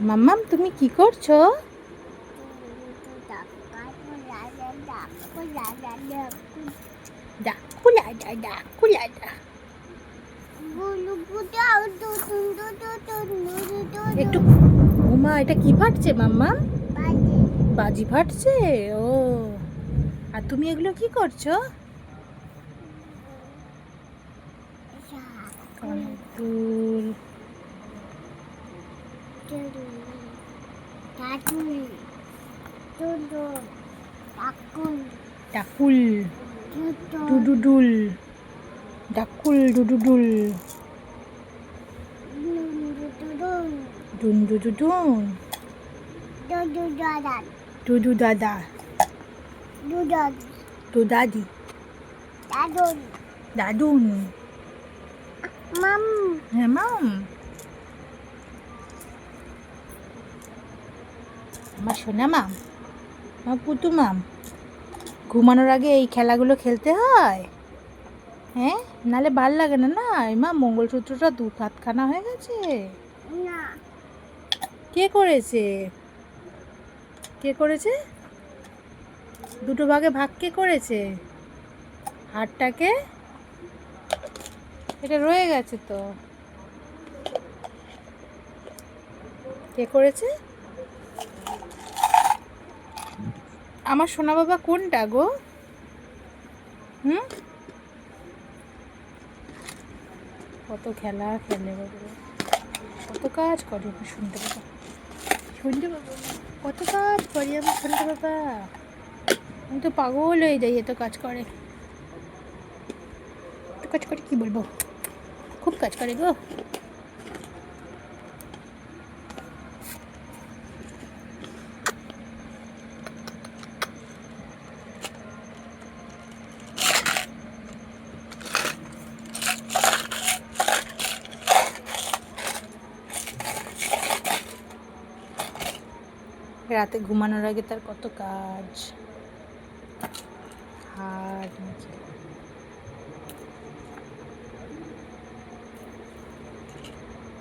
মাম্মাম তুমি কি করছো? ডাকুলাডা ডাকুলাডা। একটু ঘুমা। এটা কি ফাটছে মাম্মাম? বাজি ফাটছে। ও, আর তুমি এগুলো কি করছো? কানের দুল। ডাকুল ডুডুডুল। ডাকুল ডুডুডুল। ডুন ডুডুডুন। ডুডু দাদা। দুদাদি। দাদুন। হ্যাঁ মাম। আমার সোনা মাম, আমার পুতু মাম, ঘুমানোর আগে এই খেলাগুলো খেলতে হয়। হ্যাঁ, নালে ভাল লাগে না। না মা, মঙ্গলসূত্রটা দু হাতখানা হয়ে গেছে। কে করেছে? কে করেছে? দুটো ভাগে ভাগ কে করেছে? হাড়টাকে। এটা রয়ে গেছে তো। কে করেছে? আমার সোনা বাবা কোনটা গো? হুম, কত খেলা খেলে বাবা, কত কাজ করে আমার শুনতে বাবা। শুনতে বাবা, কত কাজ করি আমার শুনতে বাবা। আমি তো পাগল হয়ে যাই, এত কাজ করে। এত কাজ করে কি বলবো, খুব কাজ করে গো। রাতে ঘুমানোর আগে তার কত কাজ। আর